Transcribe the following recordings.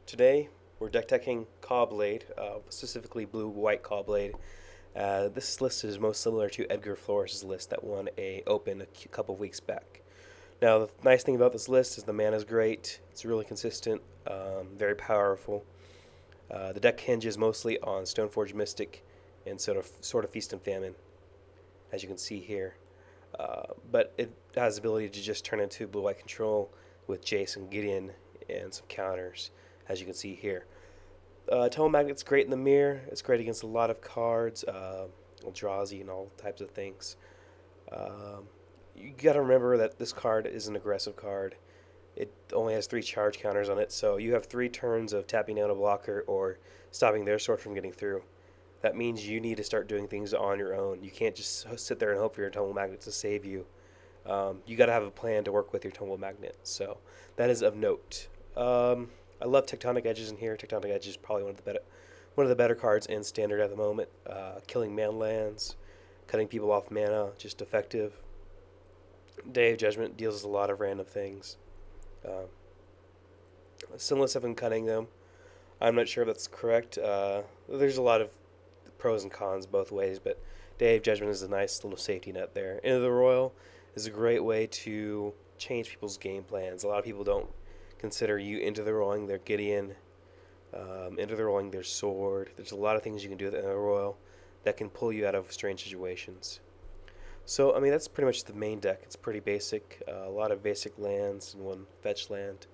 Today, we're deck teching Cawblade, specifically blue-white Cawblade. This list is most similar to Edgar Flores' list that won a Open a couple of weeks back. Now, the nice thing about this list is the mana is great. It's really consistent, very powerful. The deck hinges mostly on Stoneforge Mystic and sort of Feast and Famine, as you can see here. But it has the ability to just turn into blue-white control with Jason, Gideon, and some counters, as you can see here. Tunnel Magnet's great in the mirror. It's great against a lot of cards, Eldrazi and all types of things. You gotta remember that this card is an aggressive card. It only has 3 charge counters on it, so you have 3 turns of tapping down a blocker or stopping their sword from getting through. That means you need to start doing things on your own. You can't just sit there and hope for your Tunnel Magnet to save you. You gotta have a plan to work with your Tunnel Magnet, so that is of note. I love Tectonic Edges in here. Tectonic Edge is probably one of the better cards in Standard at the moment. Killing man lands, cutting people off mana, just effective. Day of Judgment deals a lot of random things. Sinless have been cutting them. I'm not sure if that's correct. There's a lot of pros and cons both ways, but Day of Judgment is a nice little safety net there. Into the Royal is a great way to change people's game plans. A lot of people don't consider you into the rolling their Gideon, into the rolling their sword. There's a lot of things you can do with the Royal that can pull you out of strange situations. So, I mean, that's pretty much the main deck. It's pretty basic. A lot of basic lands and one fetch land.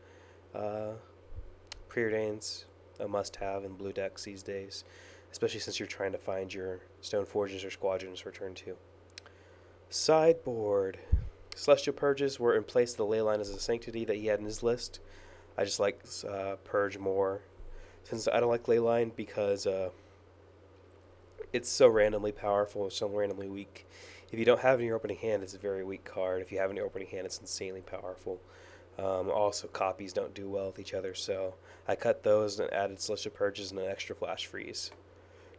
Preordains, a must-have in blue decks these days, especially since you're trying to find your Stone Forges or Squadrons for turn 2. Sideboard. Celestial Purges were in place of the Leyline as a sanctity that he had in his list. I just like Purge more, since I don't like Leyline because it's so randomly powerful, so randomly weak. If you don't have it in your opening hand, it's a very weak card. If you have it in your opening hand, it's insanely powerful. Also, copies don't do well with each other, so I cut those and added Celestial Purges and an extra Flash Freeze.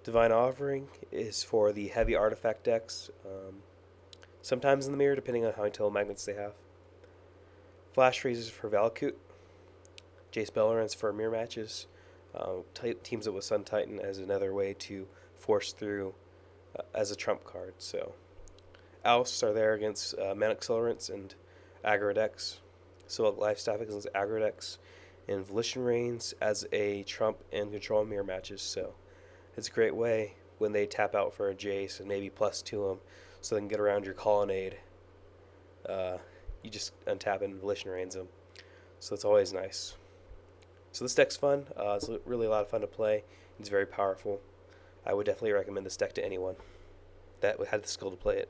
Divine Offering is for the heavy artifact decks, sometimes in the mirror, depending on how many Tunnel Magnets they have. Flash Freeze is for Valakut. Jace Belleran's for mirror matches. Teams it with Sun Titan as another way to force through as a trump card. So Ousts are there against Mana Accelerants and aggro decks. Select Lifestaff against aggro decks. And Volition Reigns as a trump and control mirror matches. So it's a great way when they tap out for a Jace and maybe +2 them so they can get around your Colonnade. You just untap and Volition Reigns them. So it's always nice. So this deck's fun. It's really a lot of fun to play. It's very powerful. I would definitely recommend this deck to anyone that had the skill to play it.